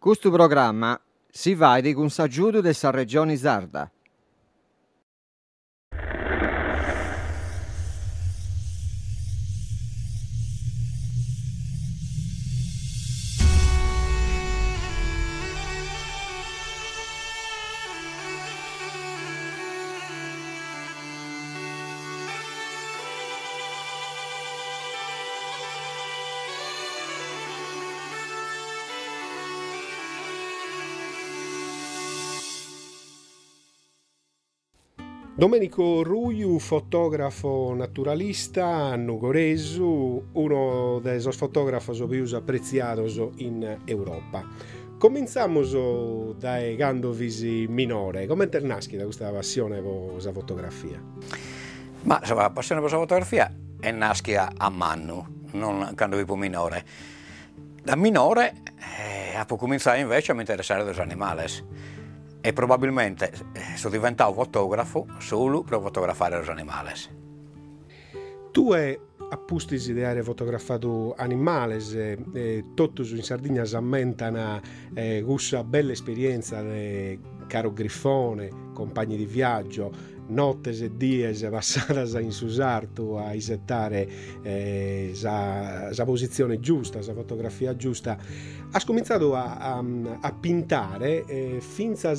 Questo programma si vede con s'aggiuto della regione sarda. Domenico Ruiu, fotografo naturalista, nugoresu, uno de esos fotógrafos più apprezzados in Europa. Cominciamo da Gandovisi minore. Come te nasci da questa passione per la fotografia? Ma insomma, la passione per la fotografia è nasci a Mannu, non quando vivo minore. Da minore ho cominciato invece a mi interessare degli animali. E probabilmente sono diventato fotografo solo per fotografare gli animali. Tu hai appustis di aver fotografato animali, tutti in Sardegna sammentano questa bella esperienza di caro Grifone, compagni di viaggio, nottes e dies passate in Susartu a isettare la posizione giusta, la fotografia giusta. Has cominciato a pintare finza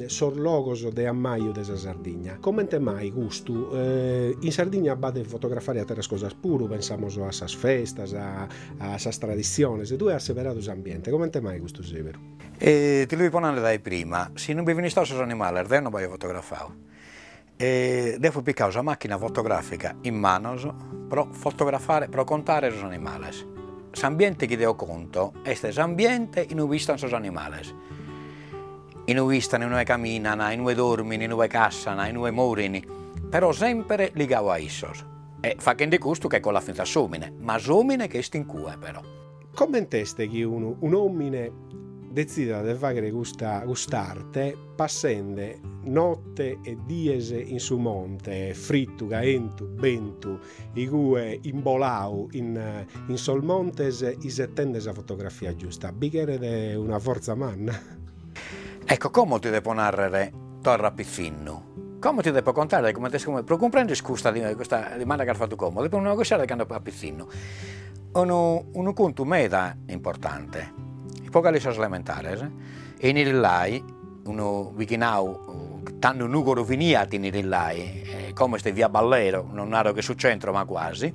sorlogos de ammaio della Sardegna. Come te mai gusto? In Sardegna bade fotografare a terre cosas puro, pensiamo a esas festas, a esas tradizioni. Se tu hai asseverato l'ambiente, come te mai gusto severo? Ti lo riponendo dai prima, se non mi venisse a animali, non voglio fotografare. Devo piccare una macchina fotografica in mano per fotografare, per contare gli animali. L'ambiente che devo conto è l'ambiente in cui vistono gli animali. In cui vistono, in cui camminano, in cui dormono, in cui cassano, in cui muoiono, però sempre legato a essos. E fa che di questo che con la finta somine, ma somine che sta in cui però. Commenteste che un uomine decida di fare quest'arte passando notte e dies in su monte, frittu, gaentu, bentu, igue imbolau in sol montes, isettende la fotografia giusta. Bighere de una forza manna. Ecco, come ti devo narrare torra Pizzinno? Come ti devo contare come per comprendere questa domanda che hai fatto come? Devo negociare che hanno a Pizzinno. Un conto meda importante. Pocalis elementari, e in Irillai, uno vichinau, tanto nugoro viniati in Irillai, come ste via Ballero, non ero che sul centro ma quasi,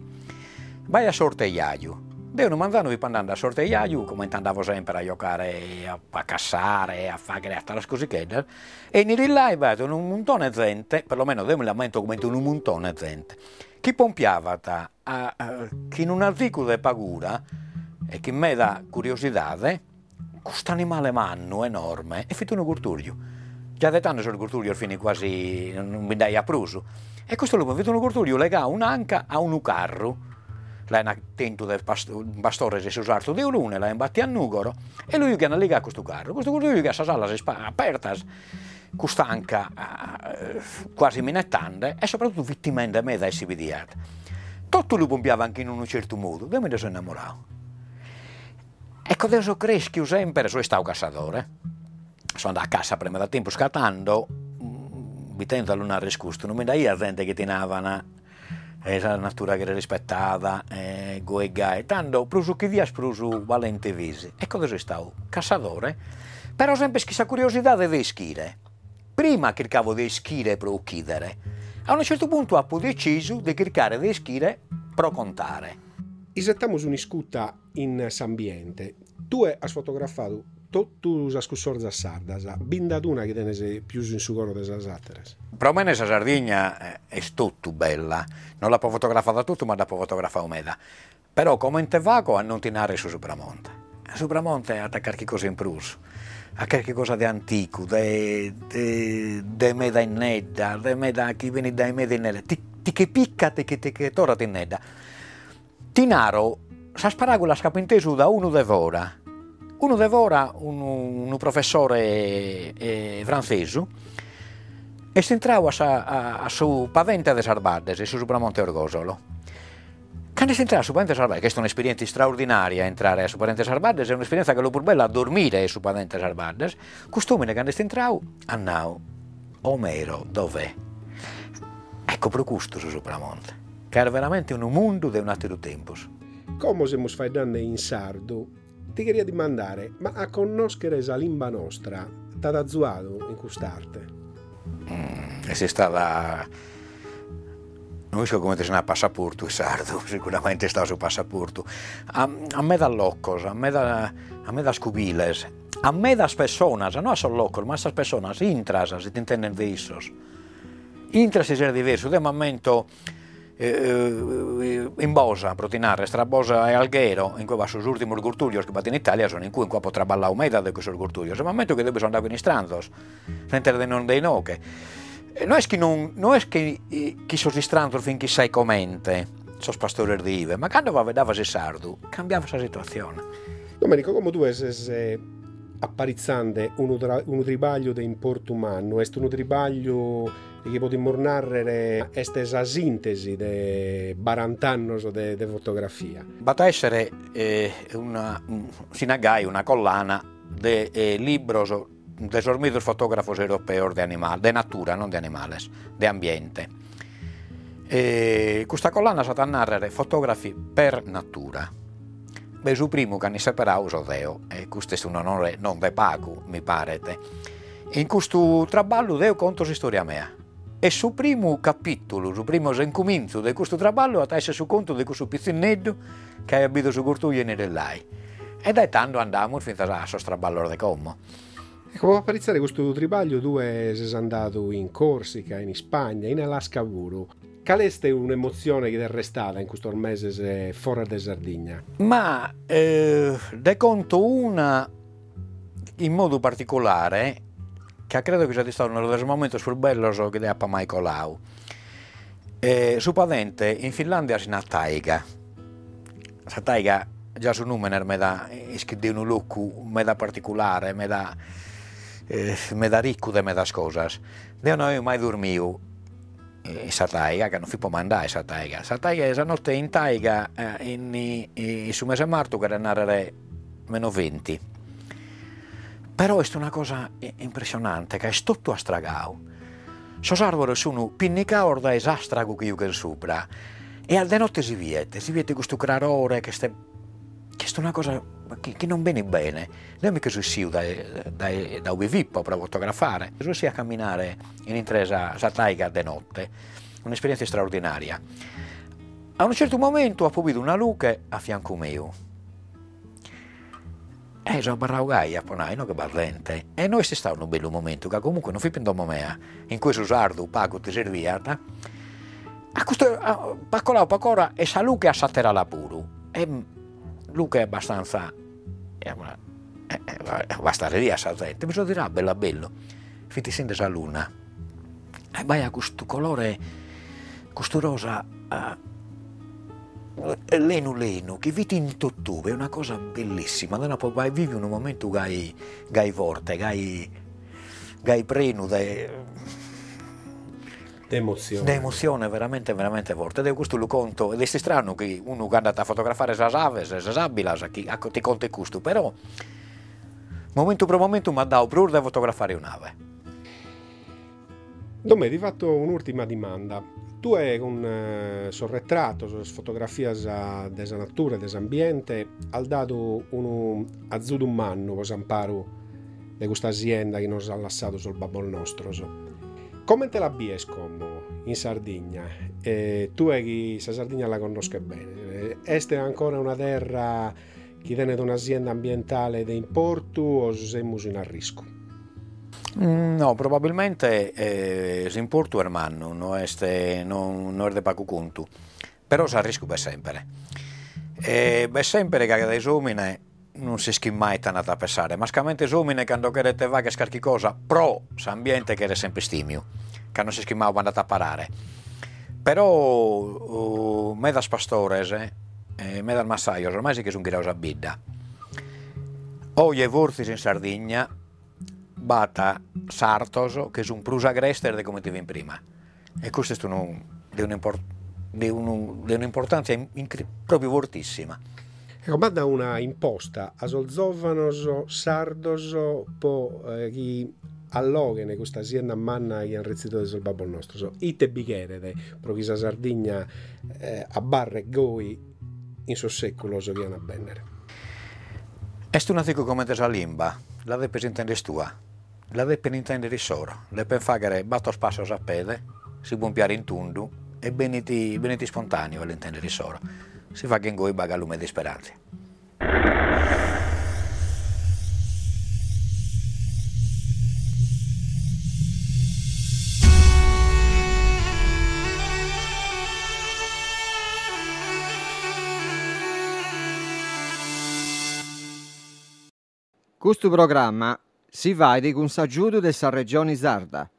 vai a sortegliaio. Devono mandare vi andando a sortegliaio, come andavo sempre a giocare, a cassare, a fare altre cose che e in Irillai vedono un montone di gente, perlomeno devo lamento come un montone di gente, chi pompiava chi in un articolo di pagura, e chi mi dà curiosità, questo animale manno enorme è fatto un curturio. Già da tanto sul curturio al fine quasi non mi dai a pruso. E questo lo vedo un curturio legato un'anca a un carro. L'ha attento del pastore si è usato di lune, l'ha imbatti a nugoro e lui che ha legato questo carro. Questo curturio che ha sala aperta, quest'anca quasi minettante e soprattutto vittimende me da essi vidiate. Tutto lo pompiava anche in un certo modo, da me ne sono innamorato. Ecco, adesso cresco sempre, sono stato cassatore. Sono andato a casa prima da tempo scattando, vitendo l'una riscusto, non mi dai a gente che tenavano, la natura che era rispettata, goega, e tanto, pruso chi via, pruso valente visi. Ecco, adesso sono stato cassatore, però sempre questa curiosità di schire. Prima cercavo di schire per uccidere, a un certo punto ho deciso di cercare di schire per contare. Isettiamo un'iscutta in s'ambiente. Tu hai fotografato tutte le scussori sardas, bindaduna che tenese più in sugoro delle altre. Per me la Sardegna è tutto bella, non la può fotografare tutto, ma la può fotografare meda. Però come te vago a non tinare su Supramonte. A Supramonte ha qualche cosa in pruso, a qualche cosa di antico, di meda in nedda, di meda che viene dai meda in nedda, ti che picca, ti che torra in nedda. Tinaro sa sparagola scapintesu da uno devora, un professore francese, e si entrava a su paventa de Sarbades, su Supramonte Orgosolo. Quando si entra su Parente Sarvades, questa è un'esperienza straordinaria, entrare su Parente Sarvades, è un'esperienza che lo più bella a dormire su Parente Sarvades, costumine quando si entrau, annau, Omero, dov'è? Ecco per questo su Sopramonte, che era veramente un mondo di un altro tempo. Come siamo faidando in sardo, ti queria dimandare, ma a conoscere la lingua nostra, t'ha dato in quest'arte? E si stava... Non so come si chiama passaporto il sardo, sicuramente sta su passaporto. A me da locos, a me da scubiles, a me da personas, non solo locos, ma a personas, intras, si ti intenden visos. Intras è diverso, de momento in Bosa, protinare, tra Bosa e Alghero, in cui va sus ultimos gurtuglios che in Italia sono in cui potrà traballare meda di questi gurtuglios. È un momento che dove sono andato in strandos, senza non dei noche. Non è che chi sono distranto finché sai commente, sono pastore di Ive, ma quando vedeva se sardo, cambiava la situazione. Domenico, come tu sei apparizzando un tribaglio di importo umano, è un tribaglio che potremmo narrare questa sintesi di 40 anni di fotografia. Bata essere una collana di libros de dormidos fotógrafos europeos de animal, de natura, non de animales, de ambiente. Questa collana sa narrare fotografi per natura. Beh, su primo che ne separau so Deo, e questo è un onore non de pago, mi pare. In questo traballo Deo conto la storia mia. E su primo capitolo, su primo incomincio di questo traballo, attasse su conto di questo pizzinetto che hai abito su cortuglie nell'ai. E da tanto andiamo fino a questo traballo di Como. Come apparizzare questo tribaglio, tu sei andato in Corsica, in Spagna, in Alaska pure. Qual è un'emozione che ti è restata in questo mese fuori da Sardegna? Ma de conto una in modo particolare, che credo che sia stato uno dei momenti più belli che abbia mai colato. Su Padente, in Finlandia c'è una taiga. La taiga, già su nome, mi dà un look, mi dà particolare, mi dà ricco di me cose. Io non ho mai dormito in taiga, che non si può mandare in taiga. La taiga è la notte in taiga, su mese marzo che era -20. Però è una cosa impressionante, che è tutto astragato. Questi alberi sono pinnicati da esastrago che io che sopra. E al de notte si vede questo crarore che è una cosa che non viene bene. Non mica sono da UV per fotografare. Sono a camminare in intresa la taiga de notte, un'esperienza straordinaria. A un certo momento ho visto una luce a fianco mio. Sono barraugai a ponai, non che bardente. E noi è stato un bello momento, che comunque non fi pendomo mea, in cui sardo pago ti serviata. A questo paccola e sa luce a satera la puru. E luce è abbastanza basta lì a saltare, mi so dirà bella bello, finti sente la luna e vai a questo colore, questo rosa lenu che vedi in tutto, è una cosa bellissima, poi vai vivi un momento gai forte, gai preno d'emozione veramente veramente forte. Ed è questo lo conto, ed è strano che uno che è andato a fotografare le aves, le abilas, ti conta questo, però momento per momento mi ha dato per da fotografare un'ave. Domè, ti fatto un'ultima domanda. Tu hai un sorretrato, fotografie della natura, dell'ambiente, hai dato un azzudo umano, per esempio, di questa azienda che nos ha lasciato sul babbo nostro. Come te la biescomo in Sardegna? Tu che la Sardegna la conosci bene. È ancora una terra che tiene un'azienda ambientale di importo o siamo in arrisco? No, probabilmente l'importo è manno, non è di poco conto, però si arrisco per sempre. Per sempre che dai uomini non si schimma mai tanto a pensare, ma scamente gli uomini quando te va che scarichi cosa pro l'ambiente che era sempre stimio, che non si schimma quando andate a parare. Però me da pastores, me da massaios, ormai sì che sono ghiraus a bidda. Oggi e vortis in Sardegna, bata sartos che sono prusa agrester di come ti vien prima. E questo è un di un'importanza proprio fortissima. Ecco, ma da una imposta a Solzovanos, Sardos, po' chi allogene questa azienda manna che hanno rezzito del babbo nostro. Ite bichere, pro chi sa Sardegna a barre goi in so secolo so che hanno a bennere. Est un antico come sa limba, la deppes intendere tua, la deppen intendere soro, deppen fare batto passos a pede, si pompiare in tundu e beniti spontaneo all'intendere soro. Si fa che in goi baga lume di speranze. Questo programma si vede con s'aggiuto della Regione Sarda.